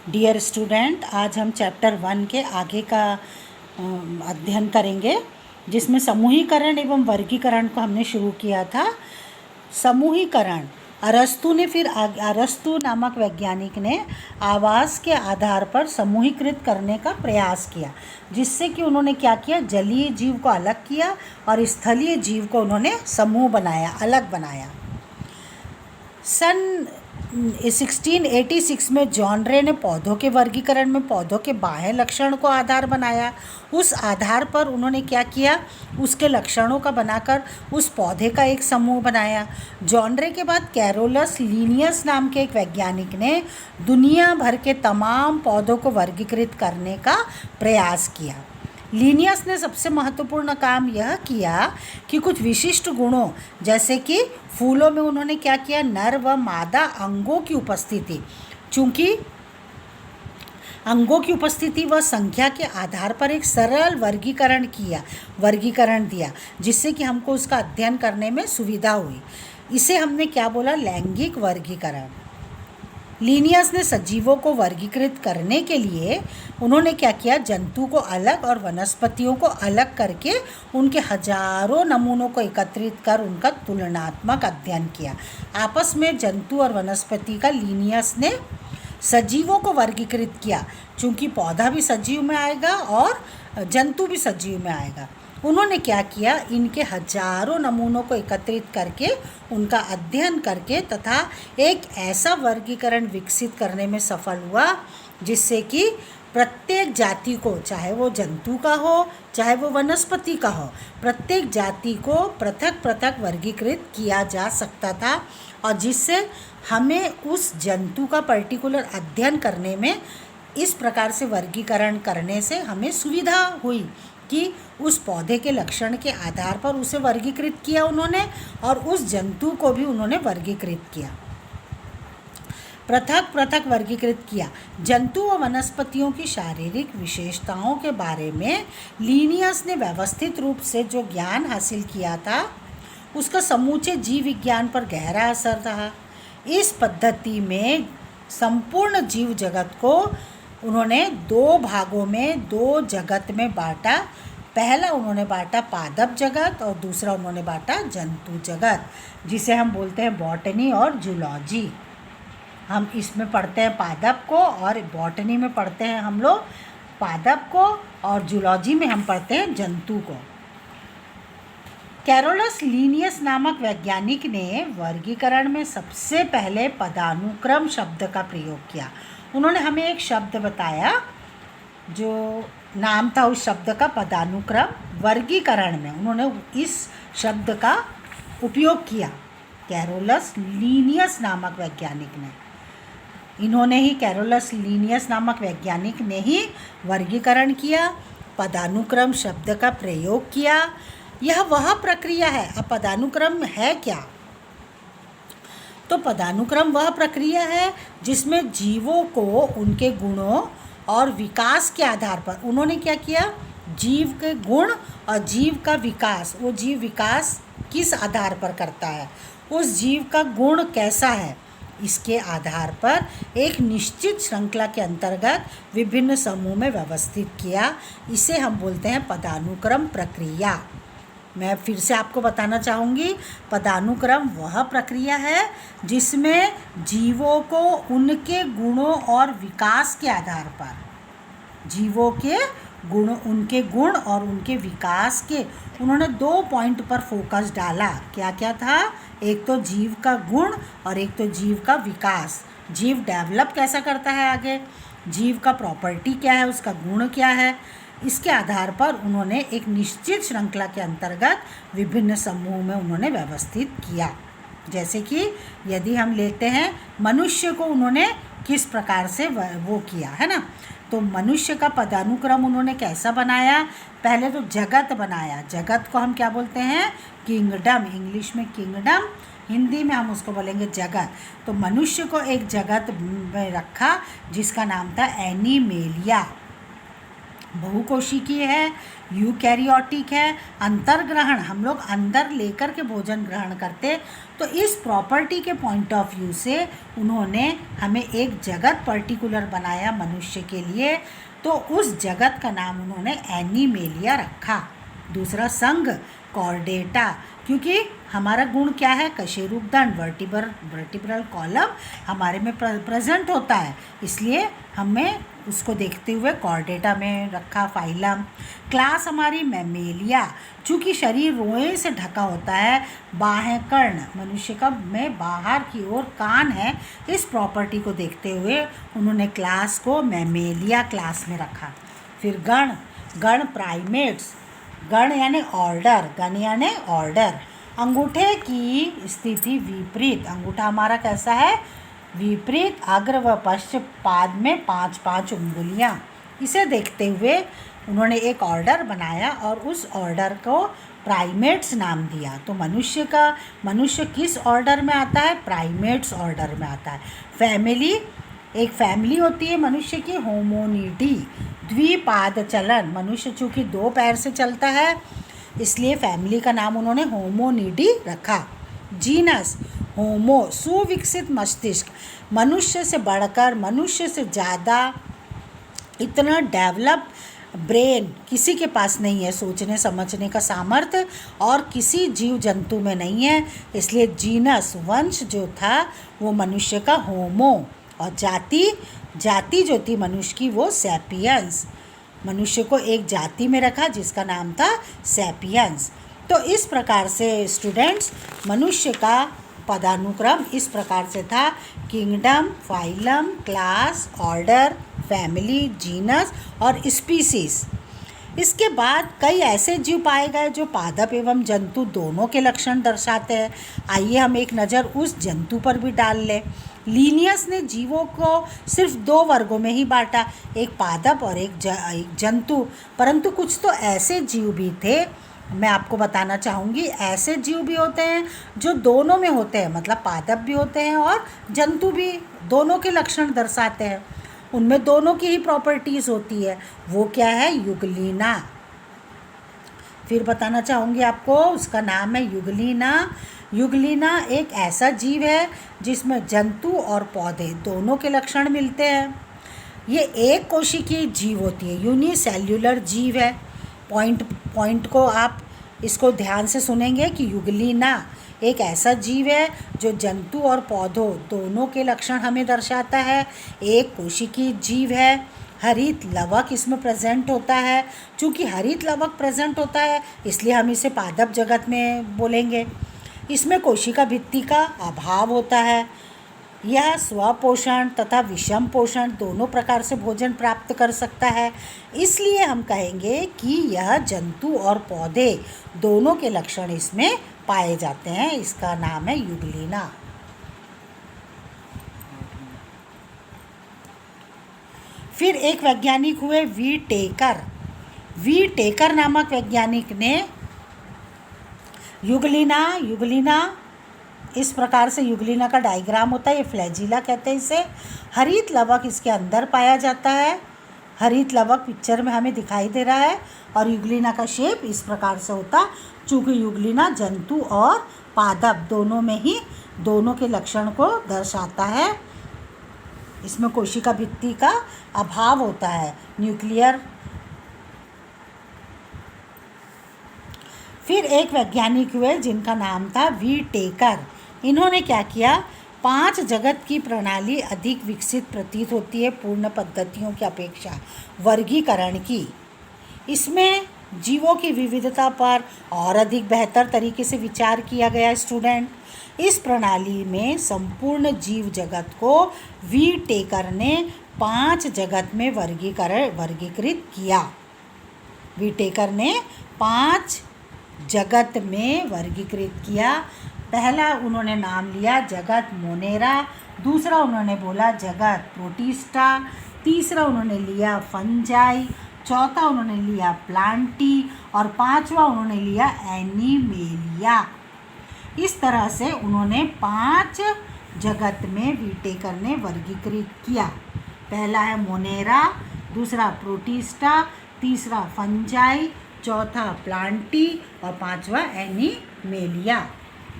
Dear student, आज हम chapter 1 के आगे का अध्ययन करेंगे, जिसमें समूहीकरण एवं वर्गीकरण को हमने शुरू किया था। समूहीकरण अरस्तु नामक वैज्ञानिक ने आवास के आधार पर समूहीकृत करने का प्रयास किया, जिससे कि उन्होंने क्या किया, जलीय जीव को अलग किया और स्थलीय जीव को उन्होंने समूह बनाया, अलग बनाया। सन 1686 में जॉन रे ने पौधों के वर्गीकरण में पौधों के बाह्य लक्षण को आधार बनाया। उस आधार पर उन्होंने क्या किया, उसके लक्षणों का बनाकर उस पौधे का एक समूह बनाया। जॉन रे के बाद कैरोलस लीनियस नाम के एक वैज्ञानिक ने दुनिया भर के तमाम पौधों को वर्गीकृत करने का प्रयास किया। लीनियस ने सबसे महत्वपूर्ण काम यह किया कि कुछ विशिष्ट गुणों, जैसे कि फूलों में उन्होंने क्या किया, नर व मादा अंगों की उपस्थिति, चूंकि अंगों की उपस्थिति व संख्या के आधार पर एक सरल वर्गीकरण दिया, जिससे कि हमको उसका अध्ययन करने में सुविधा हुई। इसे हमने क्या बोला, लैंगिक वर्गीकरण। लीनियस ने सजीवों को वर्गीकृत करने के लिए उन्होंने क्या किया, जंतु को अलग और वनस्पतियों को अलग करके उनके हजारों नमूनों को एकत्रित कर उनका तुलनात्मक अध्ययन किया। आपस में जंतु और वनस्पति का लीनियस ने सजीवों को वर्गीकृत किया, चूँकि पौधा भी सजीव में आएगा और जंतु भी सजीव में आएगा। उन्होंने क्या किया, इनके हजारों नमूनों को एकत्रित करके उनका अध्ययन करके तथा एक ऐसा वर्गीकरण विकसित करने में सफल हुआ, जिससे कि प्रत्येक जाति को, चाहे वो जंतु का हो चाहे वो वनस्पति का हो, प्रत्येक जाति को पृथक पृथक वर्गीकृत किया जा सकता था, और जिससे हमें उस जंतु का पर्टिकुलर अध्ययन करने में इस प्रकार से वर्गीकरण करने से हमें सुविधा हुई कि उस पौधे के लक्षण के आधार पर उसे वर्गीकृत किया उन्होंने, और उस जंतु को भी उन्होंने वर्गीकृत किया, पृथक पृथक वर्गीकृत किया। जंतु व वनस्पतियों की शारीरिक विशेषताओं के बारे में लीनियस ने व्यवस्थित रूप से जो ज्ञान हासिल किया था, उसका समूचे जीव विज्ञान पर गहरा असर रहा। इस पद्धति में संपूर्ण जीव जगत को उन्होंने दो भागों में, दो जगत में बांटा। पहला उन्होंने बांटा पादप जगत और दूसरा उन्होंने बांटा जंतु जगत, जिसे हम बोलते हैं बॉटनी और जूलॉजी। हम इसमें पढ़ते हैं पादप को, और बॉटनी में पढ़ते हैं हम लोग पादप को, और जूलॉजी में हम पढ़ते हैं जंतु को। कैरोलस लीनियस नामक वैज्ञानिक ने वर्गीकरण में सबसे पहले पदानुक्रम शब्द का प्रयोग किया। उन्होंने हमें एक शब्द बताया, जो नाम था उस शब्द का पदानुक्रम। वर्गीकरण में उन्होंने इस शब्द का उपयोग किया, कैरोलस लीनियस नामक वैज्ञानिक ने। कैरोलस लीनियस नामक वैज्ञानिक ने ही वर्गीकरण किया, पदानुक्रम शब्द का प्रयोग किया। यह वह प्रक्रिया है। अब पदानुक्रम है क्या? तो पदानुक्रम वह प्रक्रिया है जिसमें जीवों को उनके गुणों और विकास के आधार पर उन्होंने क्या किया, जीव के गुण और जीव का विकास, वो जीव विकास किस आधार पर करता है, उस जीव का गुण कैसा है, इसके आधार पर एक निश्चित श्रृंखला के अंतर्गत विभिन्न समूह में व्यवस्थित किया। इसे हम बोलते हैं पदानुक्रम प्रक्रिया। मैं फिर से आपको बताना चाहूँगी, पदानुक्रम वह प्रक्रिया है जिसमें जीवों को उनके गुणों और विकास के आधार पर, जीवों के गुण, उनके गुण और उनके विकास के, उन्होंने 2 पॉइंट पर फोकस डाला। क्या क्या था? एक तो जीव का गुण और एक तो जीव का विकास। जीव डेवलप कैसा करता है आगे, जीव का प्रॉपर्टी क्या है, उसका गुण क्या है, इसके आधार पर उन्होंने एक निश्चित श्रृंखला के अंतर्गत विभिन्न समूह में उन्होंने व्यवस्थित किया। जैसे कि यदि हम लेते हैं मनुष्य को, उन्होंने किस प्रकार से वो किया है ना, तो मनुष्य का पदानुक्रम उन्होंने कैसा बनाया, पहले तो जगत बनाया। जगत को हम क्या बोलते हैं, किंगडम, इंग्लिश में किंगडम, हिंदी में हम उसको बोलेंगे जगत। तो मनुष्य को एक जगत में रखा जिसका नाम था एनिमेलिया। बहुकोशिकीय है, यूकैरियोटिक है, अंतर्ग्रहण हम लोग अंदर लेकर के भोजन ग्रहण करते। तो इस प्रॉपर्टी के पॉइंट ऑफ व्यू से उन्होंने हमें एक जगत पर्टिकुलर बनाया मनुष्य के लिए, तो उस जगत का नाम उन्होंने एनिमेलिया रखा। दूसरा संघ कॉर्डेटा, क्योंकि हमारा गुण क्या है, कशेरुकदंड वर्टिब्रल कॉलम हमारे में प्रेजेंट होता है, इसलिए हमें उसको देखते हुए कॉर्डेटा में रखा फाइलम। क्लास हमारी मैमेलिया, चूँकि शरीर रोए से ढका होता है, बाहें कर्ण, मनुष्य का में बाहर की ओर कान है, इस प्रॉपर्टी को देखते हुए उन्होंने क्लास को मैमेलिया क्लास में रखा। फिर गण प्राइमेट्स, गण यानी ऑर्डर, गण यानी ऑर्डर। अंगूठे की स्थिति विपरीत, अंगूठा हमारा कैसा है, विपरीत, अग्र व पश्च पाद में 5-5 उंगलियां। इसे देखते हुए उन्होंने एक ऑर्डर बनाया और उस ऑर्डर को प्राइमेट्स नाम दिया। तो मनुष्य किस ऑर्डर में आता है, प्राइमेट्स ऑर्डर में आता है। फैमिली, एक फैमिली होती है मनुष्य की, होमोनिडी, द्विपाद चलन, मनुष्य चूँकि 2 पैर से चलता है इसलिए फैमिली का नाम उन्होंने होमोनिडी रखा। जीनस, होमो, सुविकसित मस्तिष्क, मनुष्य से बढ़कर, मनुष्य से ज़्यादा, इतना डेवलप ब्रेन किसी के पास नहीं है, सोचने समझने का सामर्थ्य और किसी जीव जंतु में नहीं है, इसलिए जीनस वंश जो था वो मनुष्य का होमो, और जाति जो थी मनुष्य की वो सैपियंस, मनुष्य को एक जाति में रखा जिसका नाम था सैपियंस। तो इस प्रकार से स्टूडेंट्स मनुष्य का पदानुक्रम इस प्रकार से था, kingdom, phylum, class, order, family, genus और स्पीसीज। इसके बाद कई ऐसे जीव पाए गए जो पादप एवं जंतु दोनों के लक्षण दर्शाते हैं। आइए हम एक नज़र उस जंतु पर भी डाल लें। लीनियस ने जीवों को सिर्फ 2 वर्गों में ही बांटा, एक पादप और एक जंतु, परंतु कुछ तो ऐसे जीव भी थे, मैं आपको बताना चाहूँगी, ऐसे जीव भी होते हैं जो दोनों में होते हैं, मतलब पादप भी होते हैं और जंतु भी, दोनों के लक्षण दर्शाते हैं, उनमें दोनों की ही प्रॉपर्टीज़ होती है। वो क्या है, युगलीना। फिर बताना चाहूँगी आपको, उसका नाम है युगलीना। युगलीना एक ऐसा जीव है जिसमें जंतु और पौधे दोनों के लक्षण मिलते हैं। ये एक कोशिकीय जीव होती है, यूनिसेल्युलर जीव है। पॉइंट को आप इसको ध्यान से सुनेंगे कि युगलीना एक ऐसा जीव है जो जंतु और पौधों दोनों के लक्षण हमें दर्शाता है, एक कोशिकीय जीव है। हरित लवक इसमें प्रेजेंट होता है, चूँकि हरित लवक प्रेजेंट होता है इसलिए हम इसे पादप जगत में बोलेंगे। इसमें कोशिका भित्ति का अभाव होता है। यह स्वपोषण तथा विषम पोषण दोनों प्रकार से भोजन प्राप्त कर सकता है, इसलिए हम कहेंगे कि यह जंतु और पौधे दोनों के लक्षण इसमें पाए जाते हैं। इसका नाम है युगलीना। फिर एक वैज्ञानिक हुए वी टेकर नामक वैज्ञानिक ने युगलीना इस प्रकार से, युगलीना का डायग्राम होता है, ये फ्लैजिला कहते हैं इसे। हरित लवक इसके अंदर पाया जाता है, हरित लवक पिक्चर में हमें दिखाई दे रहा है, और युगलीना का शेप इस प्रकार से होता, चूँकि युगलीना जंतु और पादप दोनों में ही दोनों के लक्षण को दर्शाता है। इसमें कोशिका भित्ति का अभाव होता है, न्यूक्लियर। फिर एक वैज्ञानिक हुए जिनका नाम था वी टेकर। इन्होंने क्या किया, 5 जगत की प्रणाली अधिक विकसित प्रतीत होती है पूर्ण पद्धतियों की अपेक्षा वर्गीकरण की। इसमें जीवों की विविधता पर और अधिक बेहतर तरीके से विचार किया गया। स्टूडेंट, इस प्रणाली में संपूर्ण जीव जगत को वी टेकर ने 5 जगत में वर्गीकृत किया। वी टेकर ने 5 जगत में वर्गीकृत किया। पहला उन्होंने नाम लिया जगत मोनेरा, दूसरा उन्होंने बोला जगत प्रोटिस्टा, तीसरा उन्होंने लिया फंजाई, चौथा उन्होंने लिया प्लांटी और 5वां उन्होंने लिया एनिमेलिया। इस तरह से उन्होंने 5 जगत में वी टेकर ने वर्गीकृत किया। पहला है मोनेरा, दूसरा प्रोटिस्टा, तीसरा फंजाई, चौथा प्लांटी और पांचवा एनिमेलिया।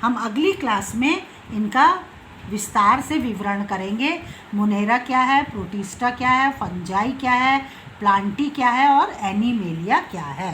हम अगली क्लास में इनका विस्तार से विवरण करेंगे। मोनेरा क्या है, प्रोटिस्टा क्या है, फंजाई क्या है, प्लांटी क्या है और एनिमेलिया क्या है।